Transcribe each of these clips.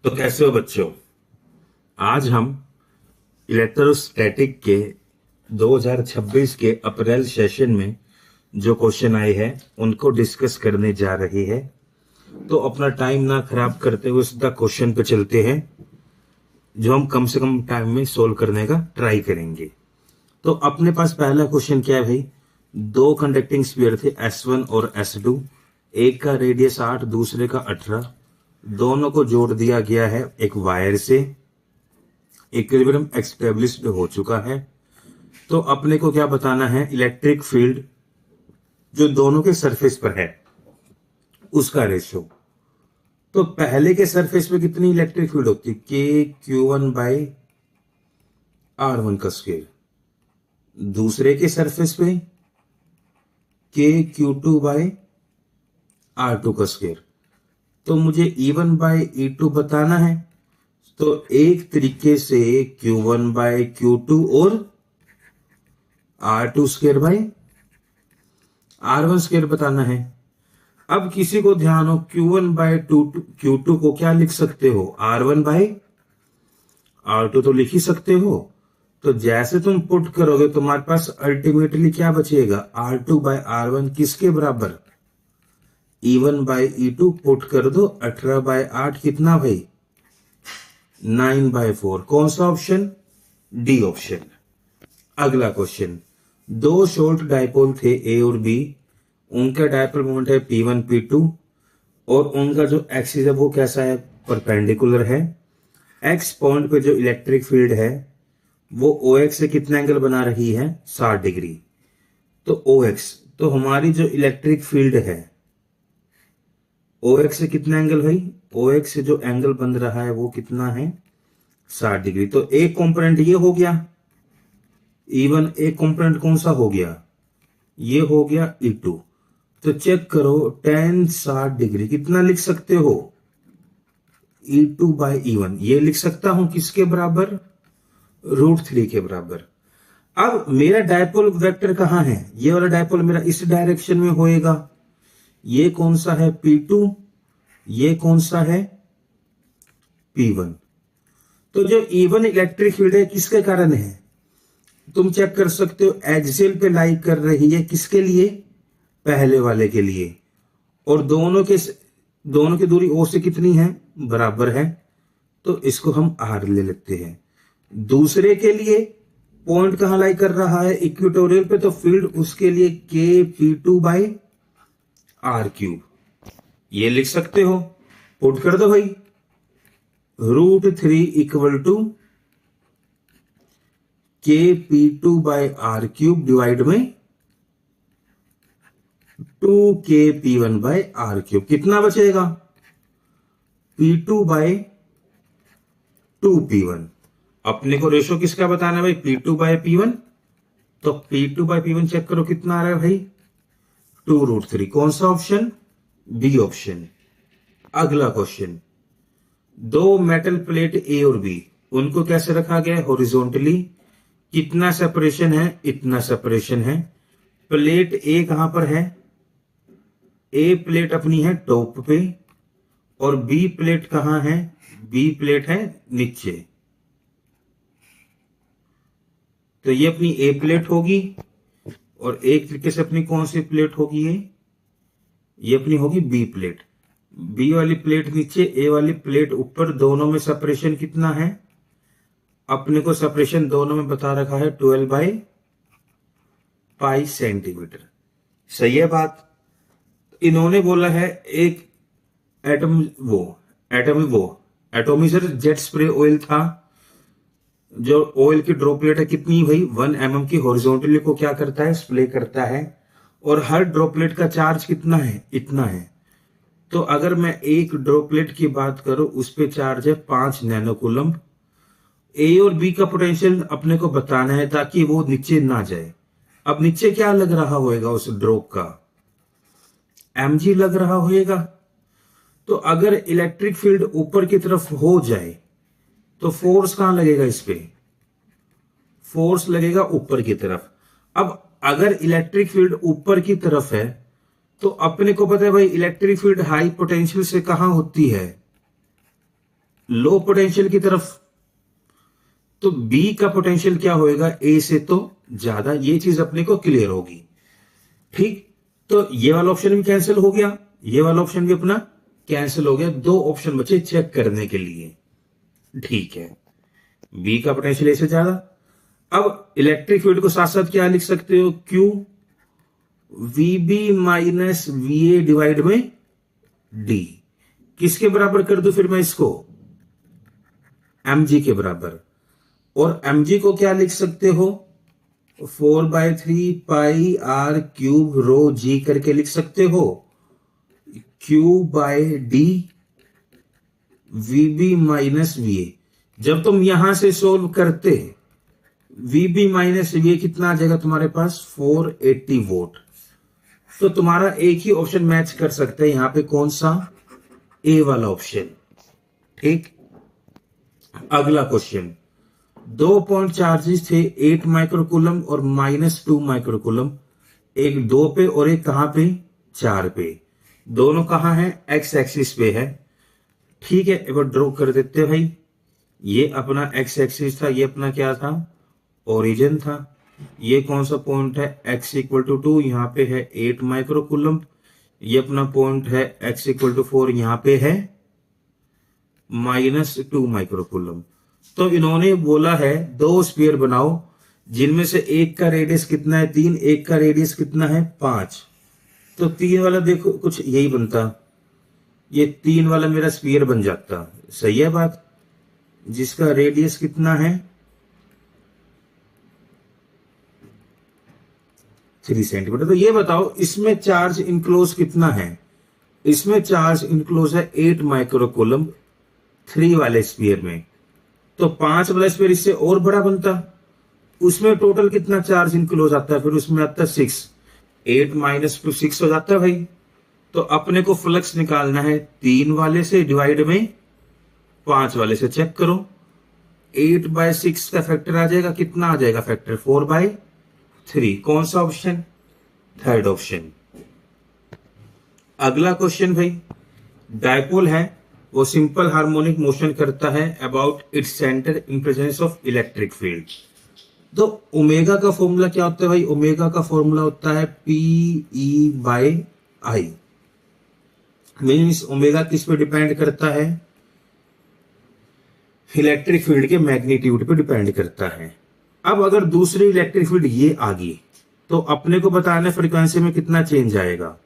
तो कैसे हो बच्चों। आज हम इलेक्ट्रोस्टैटिक के 2026 के अप्रैल सेशन में जो क्वेश्चन आए हैं उनको डिस्कस करने जा रहे हैं। तो अपना टाइम ना खराब करते हुए सीधा क्वेश्चन पे चलते हैं, जो हम कम से कम टाइम में सोल्व करने का ट्राई करेंगे। तो अपने पास पहला क्वेश्चन क्या है भाई, दो कंडक्टिंग स्फीयर थे S1 और S2, एक का रेडियस 8 दूसरे का 18, दोनों को जोड़ दिया गया है एक वायर से, इक्विलिब्रियम एस्टेब्लिश्ड हो चुका है। तो अपने को क्या बताना है, इलेक्ट्रिक फील्ड जो दोनों के सरफेस पर है उसका रेशियो। तो पहले के सरफेस पे कितनी इलेक्ट्रिक फील्ड होती, KQ1/R1 का स्क्वायर, दूसरे के सरफेस पे KQ2/R2 का स्क्वायर। तो मुझे E1/E2 बताना है। तो एक तरीके से Q1/Q2 और R2 square by R1 square बताना है। अब किसी को ध्यान हो, Q1/Q2 को क्या लिख सकते हो, R1/R2 तो लिख ही सकते हो। तो जैसे तुम पुट करोगे तुम्हारे पास अल्टीमेटली क्या बचेगा, R2/R1 किसके बराबर, E1/E2 पुट कर दो, 18/8 कितना भाई, 9/4। कौन सा ऑप्शन, डी ऑप्शन। अगला क्वेश्चन, दो शॉर्ट डायपोल थे ए और बी, उनका डायपोल मोमेंट है P1 P2 और उनका जो एक्सिस है वो कैसा है, परपेंडिकुलर है। एक्स पॉइंट पे जो इलेक्ट्रिक फील्ड है वो OX से कितना एंगल बना रही है, 60 डिग्री। तो OX, तो हमारी जो इलेक्ट्रिक फील्ड है OX से कितना एंगल भाई, OX से जो एंगल बन रहा है वो कितना है, 60 डिग्री। तो एक कंपोनेंट ये हो गया E1, एक कंपोनेंट कौन सा हो गया, ये हो गया E2। तो चेक करो, tan 60 डिग्री कितना लिख सकते हो, E2/E1, ये लिख सकता हूं किसके बराबर, √3 के बराबर। अब मेरा डायपोल वेक्टर कहां है, ये वाला डायपोल मेरा इस डायरेक्शन में होएगा। ये कौन सा है, P2, ये कौन सा है, P1। तो जो E1 इलेक्ट्रिक फील्ड है किसके कारण है, तुम चेक कर सकते हो, एक्सियल पे लाई कर रही है, किसके लिए, पहले वाले के लिए। और दोनों की दूरी O से कितनी है, बराबर है। तो इसको हम R ले लेते हैं। दूसरे के लिए पॉइंट कहां लाई कर रहा है, इक्वेटोरियल पे, तो फील्ड उसके लिए KP2/R3, ये लिख सकते हो। पुट कर दो भाई, √3 = KP2/R3 डिवाइड में 2KP1/R3, कितना बचेगा, P2/2P1। अपने को रेशो किसका बताना है भाई, P2/P1। तो P2/P1 चेक करो कितना आ रहा है भाई, 2√3। कौन सा ऑप्शन, बी ऑप्शन। अगला क्वेश्चन, दो मेटल प्लेट ए और बी, उनको कैसे रखा गया है, हॉरिजॉन्टली। कितना सेपरेशन है, इतना सेपरेशन है। प्लेट ए कहां पर है, ए प्लेट अपनी है टॉप पे और बी प्लेट कहां है, बी प्लेट है नीचे। तो ये अपनी ए प्लेट होगी और एक तरीके से अपनी कौन सी प्लेट होगी, ये अपनी होगी बी प्लेट। बी वाली प्लेट नीचे, ए वाली प्लेट ऊपर, दोनों में सेपरेशन कितना है, अपने को सेपरेशन दोनों में बता रखा है 12/π सेंटीमीटर। सही है बात। इन्होंने बोला है एक एटोमिजर जेट स्प्रे ऑयल था, जो ऑयल की ड्रॉपलेट है कितनी भाई, 1 mm की, हॉरिजॉन्टली को क्या करता है, स्प्रे करता है। और हर ड्रॉपलेट का चार्ज कितना है, इतना है। तो अगर मैं एक ड्रॉपलेट की बात करूं, उस पे चार्ज है 5 नैनोकूलम। ए और बी का पोटेंशियल अपने को बताना है ताकि वो नीचे ना जाए। अब नीचे क्या लग रहा होएगा, उस ड्रॉप का mg लग रहा होएगा। तो अगर इलेक्ट्रिक फील्ड ऊपर की तरफ हो जाए तो फोर्स कहां लगेगा, इस पे फोर्स लगेगा ऊपर की तरफ। अब अगर इलेक्ट्रिक फील्ड ऊपर की तरफ है तो अपने को पता है भाई इलेक्ट्रिक फील्ड हाई पोटेंशियल से कहां होती है, लो पोटेंशियल की तरफ, तो बी का पोटेंशियल क्या होएगा, ए से तो ज्यादा। ये चीज अपने को क्लियर होगी। ठीक, तो ये वाला ऑप्शन भी कैंसिल हो गया, ये वाला ऑप्शन भी अपना कैंसिल हो गया। दो ऑप्शन बचे चेक करने के लिए। ठीक है, बी का पोटेंशियल ए से ज्यादा। अब इलेक्ट्रिक फील्ड को साथ साथ क्या लिख सकते हो, क्यू वीबी माइनस वीए डिवाइड में डी। किसके बराबर कर दू फिर मैं इसको, mg के बराबर। और mg को क्या लिख सकते हो, 4/3 पाई आर क्यूब रो जी करके लिख सकते हो। Q by D VB minus VA. जब तुम यहां से सोल्व करते, वीबी माइनस वीए कितना आ जाएगा तुम्हारे पास, 480 वोल्ट। तो तुम्हारा एक ही ऑप्शन मैच कर सकते हैं यहां पे, कौन सा, ए वाला ऑप्शन। ठीक, अगला क्वेश्चन, 2 पॉइंट चार्जेस थे, 8 माइक्रोकूलम और -2 माइक्रोकूलम। एक 2 पे और एक कहां पे, 4 पे। दोनों कहां है, एक्स एक्सिस पे है। ठीक है, एक बार ड्रॉ कर देते हैं भाई। ये अपना एक्स एक्सिस था, ये अपना क्या था, ओरिजिन था। ये कौन सा पॉइंट है, x इक्वल टू 2, यहाँ पे है 8 माइक्रोकूलम। ये अपना पॉइंट है x इक्वल टू 4, यहाँ पे है -2 माइक्रोकूलम। तो इन्होंने बोला है दो स्फीयर बनाओ, जिनमें से एक का रेडियस कितना है, 3, एक का रेडियस कितना है, 5। तो 3 वाला देखो कुछ यही बनता, ये 3 वाला मेरा स्फीयर बन जाता। सही है बात, जिसका रेडियस कितना है, 3 सेंटीमीटर। तो ये बताओ इसमें चार्ज इनक्लोज कितना है, इसमें चार्ज इनक्लोज है 8 माइक्रोकूलम 3 वाले स्फीयर में। तो 5 वाला स्फीयर इससे और बड़ा बनता, उसमें टोटल कितना चार्ज इनक्लोज आता है, फिर उसमें आता है 6, 8 माइनस 2 6 हो जाता है भाई। तो अपने को फ्लक्स निकालना है 3 वाले से डिवाइड में 5 वाले से। चेक करो, 8/6 का फैक्टर आ जाएगा, कितना आ जाएगा फैक्टर, 4/3। कौन सा ऑप्शन, थर्ड ऑप्शन। अगला क्वेश्चन भाई, डायपोल है, वो सिंपल हार्मोनिक मोशन करता है about its centre in presence of electric field. तो ओमेगा का फॉर्मूला क्या होता है भाई, ओमेगा का फॉर्मूला होता है PE/I। मीन्स ओमेगा किस पे डिपेंड करता है, इलेक्ट्रिक फील्ड के मैग्नीट्यूड पे डिपेंड करता है। अब अगर दूसरी इलेक्ट्रिक फील्ड ये आ गई, तो अपने को बताना फ्रीक्वेंसी में कितना चेंज आएगा।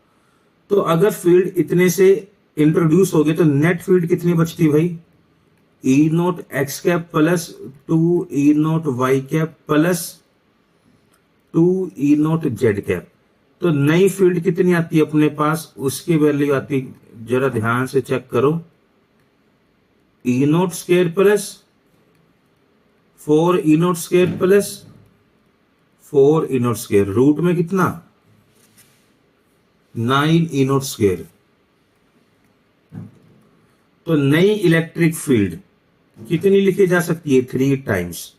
तो अगर फील्ड इतने से इंट्रोड्यूस हो गए, तो नेट फील्ड कितनी बचती भाई, E0 x cap plus 2 E0 y cap plus 2 E0 z cap. तो नई फील्ड कितनी आती है अपने पास, उसकी वैल्यू आती, जरा ध्यान से चेक करो, E0 square plus 4 E0 square plus 4 E0 square, root में कितना, 9 E0 स्क्वायर। तो नई इलेक्ट्रिक फील्ड कितनी लिखी जा सकती है, 3 टाइम्स।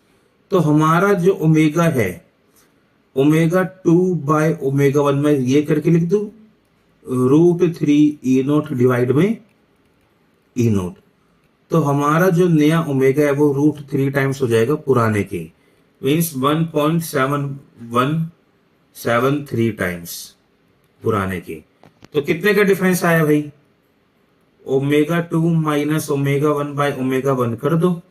तो हमारा जो ओमेगा है, ओमेगा 2/ओमेगा 1 में ये करके लिख दू, √3 E0 डिवाइड में E0। तो हमारा जो नया ओमेगा है वो √3 टाइम्स हो जाएगा पुराने के, मीन्स 1.7173 टाइम्स पुराने के। तो कितने का डिफरेंस आया भाई, ओमेगा 2 माइनस ओमेगा 1/ओमेगा 1 कर दो,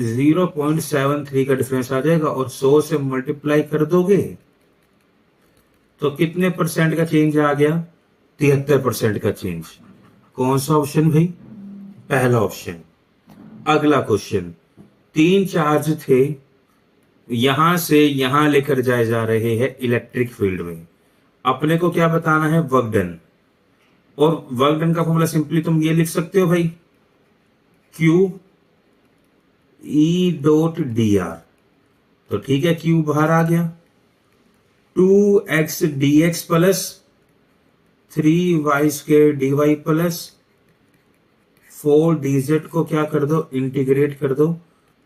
0.73 का डिफरेंस आ जाएगा। और 100 से मल्टीप्लाई कर दोगे तो कितने परसेंट का चेंज आ गया, 73% का चेंज। कौन सा ऑप्शन भाई, पहला ऑप्शन। अगला क्वेश्चन, 3 चार्ज थे, यहां से यहां लेकर जाए जा रहे हैं इलेक्ट्रिक फील्ड में। अपने को क्या बताना है, वर्क डन। और वर्क डन का फॉर्मूला सिंपली तुम ये लिख सकते हो भाई, Q E.dr। तो ठीक है, Q बाहर आ गया, 2x dx plus 3y square dy plus 4 dz को क्या कर दो, इंटीग्रेट कर दो,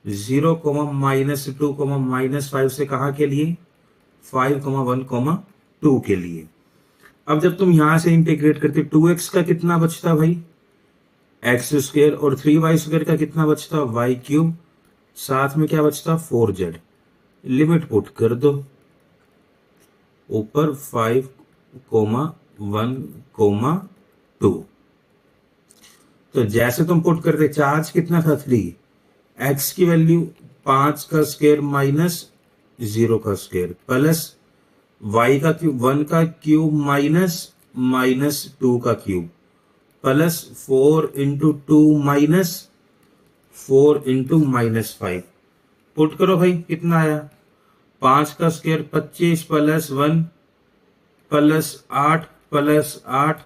0, -2, -5 से कहां के लिए, 5, 1, 2 के लिए। अब जब तुम यहां से इंटीग्रेट करते, 2x का कितना बचता भाई, एक्स स्क्वायर और 3y स्क्वायर का कितना बचता, वाई क्यूब, साथ में क्या बचता 4z। लिमिट पुट कर दो, ऊपर 5,1,2। तो जैसे तुम पुट करते, चार्ज कितना था 3, एक्स की वैल्यू 5 का स्क्वायर माइनस 0 का स्क्वायर प्लस वाई का क्यूब 1 का क्यूब माइनस 2 का cube plus 4 into 2 minus 4 into -5। Put करो भाई, कितना आया 5 का square 25 plus 1 plus 8 plus 8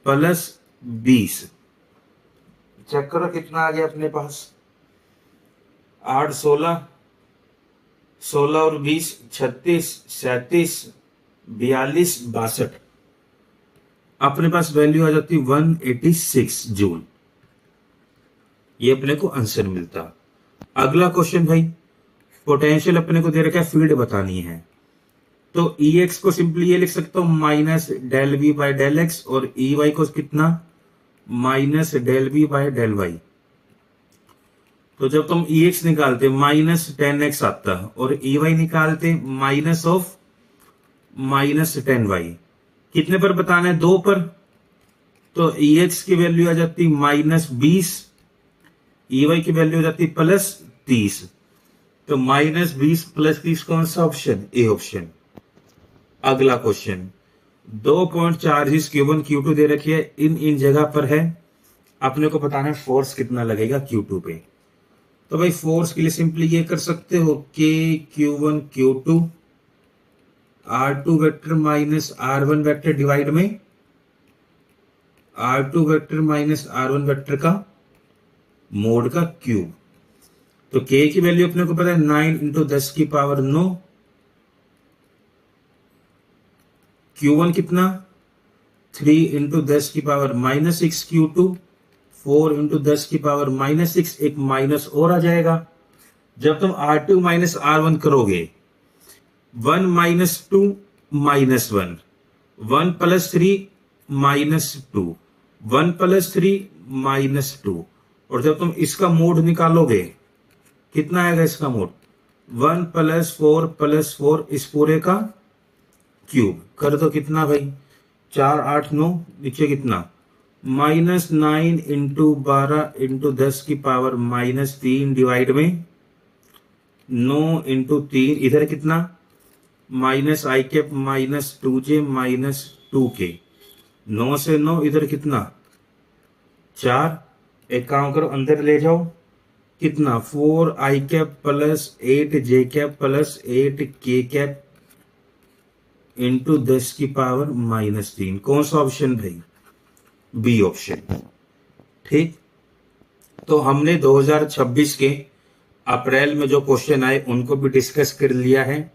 plus 20। Check करो कितना आ गया अपने पास, 8 16 16 और 20 36 37 42 62। अपने पास वैल्यू आ जाती 186 जूल। ये अपने को आंसर मिलता। अगला क्वेश्चन भाई, पोटेंशियल अपने को दे रखा है, फील्ड बतानी है। तो EX को सिंपली ये लिख सकता हूं minus del V by del X, और EY को कितना minus del V by del Y. तो जब तुम EX निकालते माइनस 10x आता, और EY निकालते माइनस ऑफ माइनस 10y। कितने पर बताना है, 2 पर। तो EX की वैल्यू आ जाती माइनस 20, EY की वैल्यू हो जाती प्लस 30। तो माइनस 20 प्लस 30 कौन सा ऑप्शन, ए ऑप्शन। अगला question, 2 point charges Q1 Q2 दे रखी है, इन जगह पर है। अपने को बताना है फोर्स कितना लगेगा Q2 पे। तो भाई फोर्स के लिए सिंपली ये कर सकते हो कि Q1 Q2 R2 vector minus R1 vector divide में R2 vector minus R1 vector का मोड का क्यूब। तो K की वैल्यू अपने को पता है 9 इंटू 10 की पावर 9। Q1 कितना 3 इंटू 10 की पावर माइनस 6, Q2 4 इंटू 10 की पावर माइनस 6, एक माइनस और आ जाएगा। जब तुम R2 माइनस R1 करोगे, 1 minus 2 minus 1, 1 plus 3 minus 2, 1 plus 3 minus 2। और जब तुम इसका मोड निकालोगे, कितना आएगा इसका मोड, 1 प्लस 4 इस पूरे का क्यूब। कर दो कितना भाई, 4 8 9, नीचे कितना माइनस 9 इंटू 12 इंटू 10 की पावर माइनस 3 डिवाइड में 9 इंटू 3, इधर कितना minus I cap minus 2j minus 2k। 9 से 9 इधर कितना 4। एक काम करो, अंदर ले जाओ, कितना 4 आई कैप प्लस 8 जे कैप प्लस 8 के कैप इंटू 10 की पावर माइनस 3। कौन सा ऑप्शन भाई, बी ऑप्शन। ठीक, तो हमने 2026 के अप्रैल में जो क्वेश्चन आए उनको भी डिस्कस कर लिया है।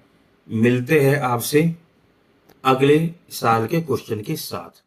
मिलते हैं आपसे अगले साल के क्वेश्चन के साथ।